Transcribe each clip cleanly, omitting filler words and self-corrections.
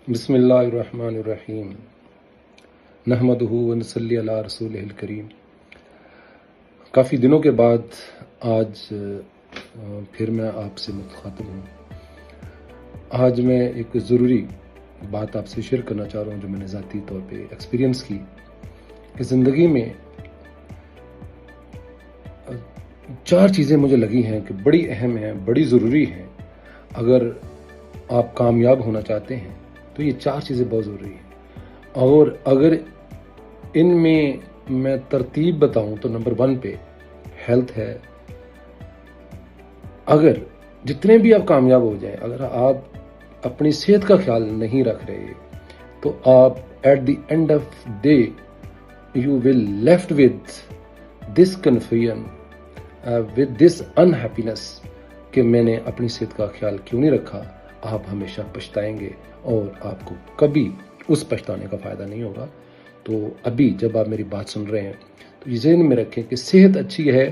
बिस्मिल्लाहिर्रहमानिर्रहीम नहमदुहु व नसल्ली अला रसूलिहिल करीम। काफ़ी दिनों के बाद आज फिर मैं आपसे मुखातिब हूँ। आज मैं एक ज़रूरी बात आपसे शेयर करना चाह रहा हूँ जो मैंने ज़ाती तौर पे एक्सपीरियंस की कि ज़िंदगी में चार चीज़ें मुझे लगी हैं कि बड़ी अहम हैं, बड़ी ज़रूरी हैं। अगर आप कामयाब होना चाहते हैं तो ये चार चीज़ें बहुत ज़रूरी हैं। और अगर इनमें मैं तरतीब बताऊं तो नंबर 1 पे हेल्थ है। अगर जितने भी आप कामयाब हो जाएं, अगर आप अपनी सेहत का ख्याल नहीं रख रहे तो आप at the end of day you will left with this confusion, with this unhappiness कि मैंने अपनी सेहत का ख्याल क्यों नहीं रखा। आप हमेशा पछताएंगे और आपको कभी उस पछताने का फ़ायदा नहीं होगा। तो अभी जब आप मेरी बात सुन रहे हैं तो ये ज़हन में रखें कि सेहत अच्छी है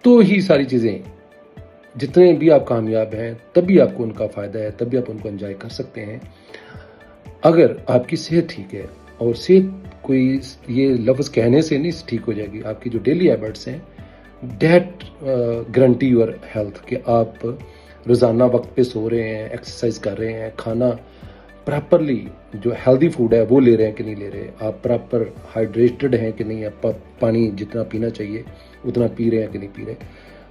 तो ही सारी चीज़ें, जितने भी आप कामयाब हैं तभी आपको उनका फ़ायदा है, तभी आप उनको एंजॉय कर सकते हैं। अगर आपकी सेहत ठीक है, और सेहत कोई ये लफ्ज़ कहने से नहीं ठीक हो जाएगी, आपकी जो डेली हैबिट्स हैं डेट गारंटी योर हेल्थ कि आप रोज़ाना वक्त पे सो रहे हैं, एक्सरसाइज कर रहे हैं, खाना प्रॉपरली जो हेल्दी फूड है वो ले रहे हैं कि नहीं ले रहे, आप प्रॉपर हाइड्रेटेड हैं कि नहीं, आप पानी जितना पीना चाहिए उतना पी रहे हैं कि नहीं पी रहे।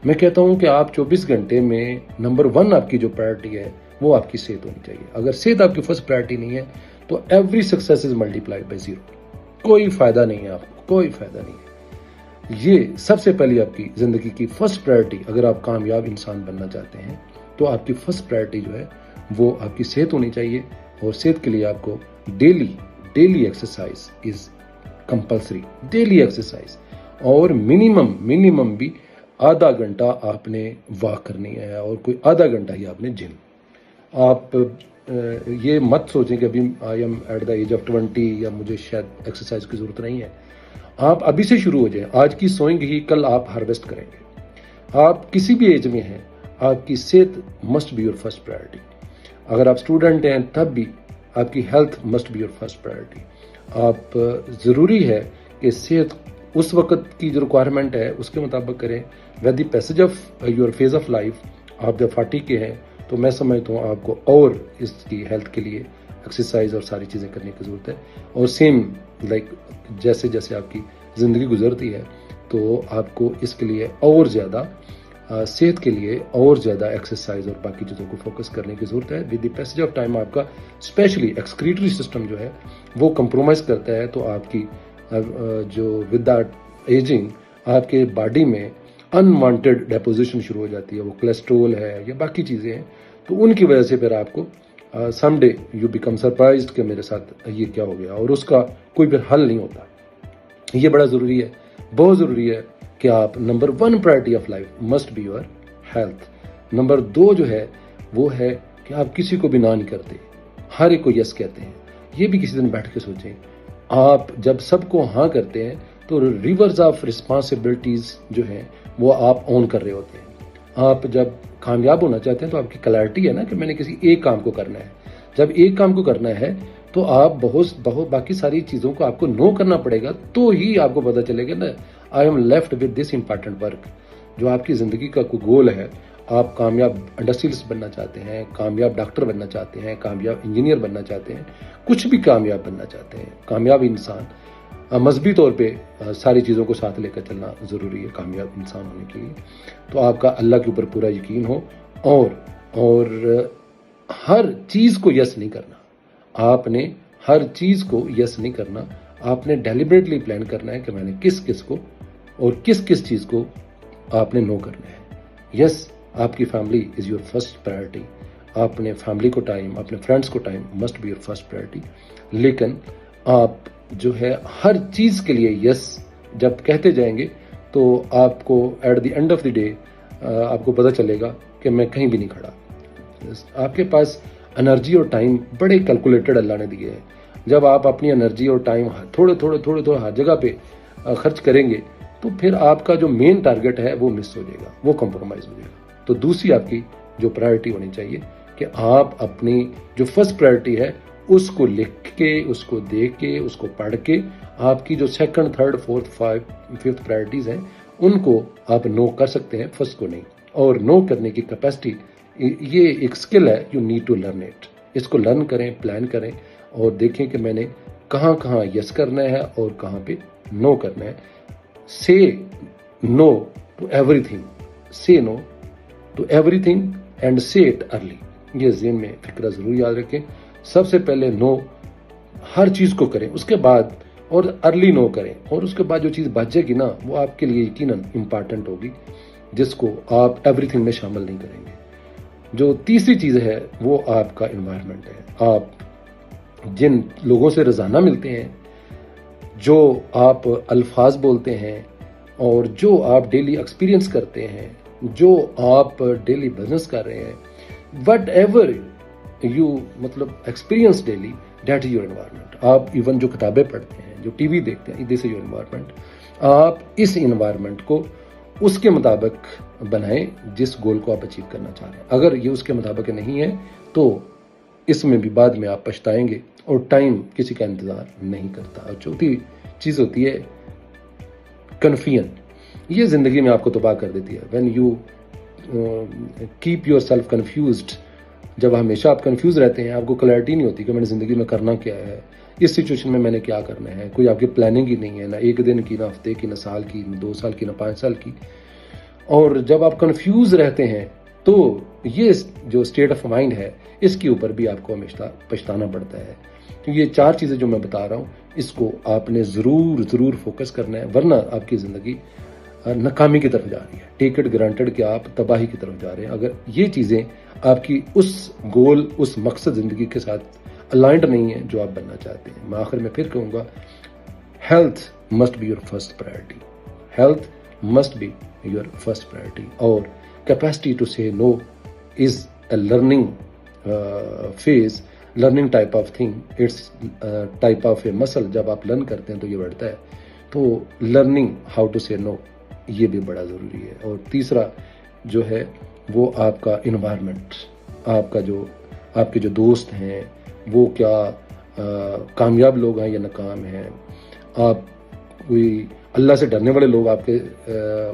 मैं कहता हूं कि आप 24 घंटे में नंबर 1 आपकी जो प्रायोरिटी है वो आपकी सेहत होनी चाहिए। अगर सेहत आपकी फर्स्ट प्रायोरिटी नहीं है तो every success is multiplied by 0। कोई फायदा नहीं है आपको, कोई फायदा नहीं है। ये सबसे पहली आपकी जिंदगी की फर्स्ट प्रायोरिटी, अगर आप कामयाब इंसान बनना चाहते हैं तो आपकी फर्स्ट प्रायोरिटी जो है वो आपकी सेहत होनी चाहिए। और सेहत के लिए आपको daily exercise is compulsory, daily exercise. और मिनिमम भी आधा घंटा आपने वॉक करनी है और कोई आधा घंटा ही आपने जिम। आप ये मत सोचें कि अभी I am at the age of 20 या मुझे शायद एक्सरसाइज की जरूरत नहीं है। आप अभी से शुरू हो जाएं। आज की सोएंगे ही कल आप हार्वेस्ट करेंगे। आप किसी भी एज में हैं, आपकी सेहत must be your first priority. अगर आप स्टूडेंट हैं तब भी आपकी health must be your first priority. आप ज़रूरी है कि सेहत उस वक्त की जो रिक्वायरमेंट है उसके मुताबिक करें। With the passage of your phase of life, आप जब 40 के हैं तो मैं समझता हूँ आपको और इसकी हेल्थ के लिए एक्सरसाइज और सारी चीज़ें करने की ज़रूरत है। और सेम जैसे जैसे आपकी ज़िंदगी गुजरती है तो आपको इसके लिए और ज़्यादा सेहत के लिए और ज़्यादा एक्सरसाइज और बाकी चीज़ों को फोकस करने की ज़रूरत है। With the passage of time आपका स्पेशली एक्सक्रीटरी सिस्टम जो है वो कंप्रोमाइज़ करता है, तो आपकी जो विद द एजिंग आपके बॉडी में अनवांटेड डेपोजिशन शुरू हो जाती है। वो कोलेस्ट्रोल है या बाकी चीज़ें हैं, तो उनकी वजह से फिर आपको समडे यू बिकम सरप्राइज्ड कि मेरे साथ ये क्या हो गया, और उसका कोई फिर हल नहीं होता। ये बड़ा ज़रूरी है, बहुत ज़रूरी है कि आप number 1 priority of life must be your health. Number 2 जो है वो है कि आप किसी को भी ना नहीं करते, हर एक को यस कहते हैं। ये भी किसी दिन बैठ के सोचें। आप जब सबको हाँ करते हैं तो रिवर्स ऑफ रिस्पॉन्सिबिलिटीज जो हैं वो आप ऑन कर रहे होते हैं। आप जब कामयाब होना चाहते हैं तो आपकी क्लैरिटी है ना कि मैंने किसी एक काम को करना है। जब एक काम को करना है तो आप बहुत बाकी सारी चीज़ों को आपको नो करना पड़ेगा, तो ही आपको पता चलेगा ना I am left with this important work. जो आपकी ज़िंदगी का कोई गोल है, आप कामयाब इंडस्ट्रियलिस्ट बनना चाहते हैं, कामयाब डॉक्टर बनना चाहते हैं, कामयाब इंजीनियर बनना चाहते हैं, कुछ भी कामयाब बनना चाहते हैं, कामयाब इंसान, मजहबी तौर पे सारी चीज़ों को साथ लेकर चलना ज़रूरी है कामयाब इंसान होने के लिए। तो आपका अल्लाह के ऊपर पूरा यकीन हो और हर चीज़ को यस नहीं करना। आपने हर चीज़ को यस नहीं करना, आपने डेलिबरेटली प्लान करना है कि मैंने किस किस को और किस किस चीज़ को आपने नो करना है। यस, आपकी family is your first priority. आपने फैमिली को टाइम, अपने फ्रेंड्स को time must be your first priority. लेकिन आप जो है हर चीज़ के लिए यस जब कहते जाएंगे तो आपको at the end of the day आपको पता चलेगा कि मैं कहीं भी नहीं खड़ा। आपके पास एनर्जी और टाइम बड़े कैलकुलेटेड अल्लाह ने दिए हैं। जब आप अपनी एनर्जी और टाइम थोड़े हर जगह पे खर्च करेंगे तो फिर आपका जो मेन टारगेट है वो मिस हो जाएगा, वो कॉम्प्रोमाइज़ हो जाएगा। तो दूसरी आपकी जो प्रायोरिटी होनी चाहिए कि आप अपनी जो फर्स्ट प्रायोरिटी है उसको लिख के, उसको देख के, उसको पढ़ के आपकी जो second, third, fourth, fifth priorities हैं उनको आप नो कर सकते हैं, फर्स्ट को नहीं। और नो करने की कैपेसिटी ये एक स्किल है, you need to learn it. इसको लर्न करें, प्लान करें और देखें कि मैंने कहाँ कहाँ यस करना है और कहाँ पे नो करना है। से नो टू एवरीथिंग, से नो टू एवरीथिंग एंड से इट अर्ली। ये ज़हन में फिक्रा जरूर याद रखें। सबसे पहले नो हर चीज को करें, उसके बाद और अर्ली नो करें, और उसके बाद जो चीज बचेगी ना वो आपके लिए यकीनन इंपॉर्टेंट होगी, जिसको आप एवरीथिंग में शामिल नहीं करेंगे। जो तीसरी चीज है वो आपका इन्वायरमेंट है। आप जिन लोगों से रोजाना मिलते हैं, जो आप अल्फाज बोलते हैं और जो आप डेली एक्सपीरियंस करते हैं, जो आप डेली बिजनेस कर रहे हैं, वट एवर यू मतलब experience daily, that is your environment. आप इवन जो किताबें पढ़ते हैं, जो टीवी देखते हैं, दिस इज योर एनवायरनमेंट। आप इस एनवायरनमेंट को उसके मुताबिक बनाएं जिस गोल को आप अचीव करना चाह रहे हैं। अगर ये उसके मुताबिक नहीं है तो इसमें भी बाद में आप पछताएंगे, और टाइम किसी का इंतजार नहीं करता। और चौथी चीज होती है कन्फ्यूजन। ये जिंदगी में आपको तबाह कर देती है। When you keep your self confused, जब हमेशा आप कंफ्यूज रहते हैं, आपको क्लैरिटी नहीं होती कि मैंने जिंदगी में करना क्या है, इस सिचुएशन में मैंने क्या करना है, कोई आपकी प्लानिंग ही नहीं है, ना एक दिन की, ना हफ्ते की, ना साल की, ना 2 साल की, ना 5 साल की। और जब आप कंफ्यूज रहते हैं तो ये जो स्टेट ऑफ माइंड है, इसके ऊपर भी आपको हमेशा पछताना पड़ता है। क्योंकि ये 4 चीजें जो मैं बता रहा हूँ, इसको आपने जरूर फोकस करना है, वरना आपकी जिंदगी नाकामी की तरफ जा रही है। टेक इट ग्रांटेड कि आप तबाही की तरफ जा रहे हैं, अगर ये चीजें आपकी उस गोल, उस मकसद जिंदगी के साथ अलाइंड नहीं है जो आप बनना चाहते हैं। मैं आखिर में फिर कहूंगा, health must be your first priority. Health must be your first priority. और capacity to say no is a learning phase, learning type of thing. It's type of a muscle. जब आप लर्न करते हैं तो ये बढ़ता है। तो learning how to say no, ये भी बड़ा जरूरी है। और तीसरा जो है वो आपका इन्वायरमेंट, आपका जो आपके जो दोस्त हैं वो क्या कामयाब लोग हैं या नाकाम हैं, आप कोई अल्लाह से डरने वाले लोग आपके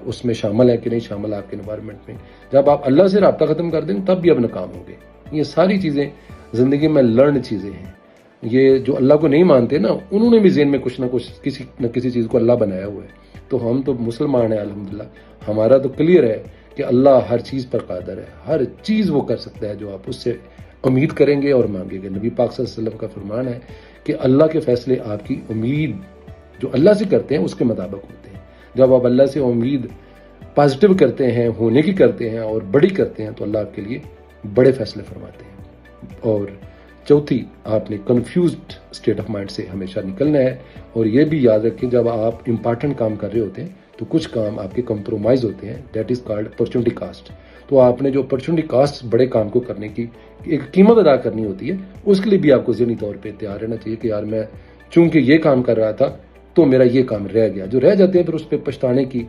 उसमें शामिल है कि नहीं शामिल आपके इन्वायरमेंट में। जब आप अल्लाह से रब्ता खत्म कर देंगे तब भी आप नाकाम होंगे। ये सारी चीजें जिंदगी में लर्न चीजें हैं। ये जो अल्लाह को नहीं मानते ना, उन्होंने भी ज़हन में कुछ ना कुछ किसी न किसी चीज को अल्लाह बनाया हुआ है। तो हम तो मुसलमान हैं अल्हम्दुलिल्लाह, हमारा तो क्लियर है कि अल्लाह हर चीज पर कादर है, हर चीज वो कर सकता है जो आप उससे उम्मीद करेंगे और मांगेंगे। नबी पाक सल्लल्लाहु अलैहि वसल्लम का फरमान है कि अल्लाह के फैसले आपकी उम्मीद जो अल्लाह से करते हैं उसके मुताबिक होते हैं। जब आप अल्लाह से उम्मीद पॉजिटिव करते हैं, होने की करते हैं और बड़ी करते हैं, तो अल्लाह आपके लिए बड़े फैसले फरमाते हैं। और चौथी, आपने कंफ्यूज्ड स्टेट ऑफ माइंड से हमेशा निकलना है। और ये भी याद रखें, जब आप इंपॉर्टेंट काम कर रहे होते हैं तो कुछ काम आपके कंप्रोमाइज होते हैं, that is called opportunity cost. तो आपने जो अपॉर्चुनिटी कास्ट बड़े काम को करने की एक कीमत अदा करनी होती है, उसके लिए भी आपको ज़हनी तौर पे तैयार रहना चाहिए कि यार मैं चूंकि ये काम कर रहा था तो मेरा ये काम रह गया। जो रह जाते हैं फिर उस पर पछताने की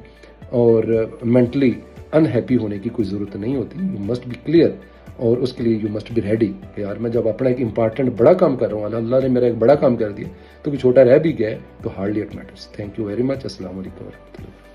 और मेंटली अनहैप्पी होने की कोई ज़रूरत नहीं होती। यू मस्ट बी क्लियर, और उसके लिए यू मस्ट बी रेडी कि यार मैं जब अपना एक इंपॉर्टेंट बड़ा काम कर रहा हूँ, अल्लाह ने मेरा एक बड़ा काम कर दिया, तो कि छोटा रह भी गया है तो hardly it matters. Thank you very much. अस्सलाम वालेकुम।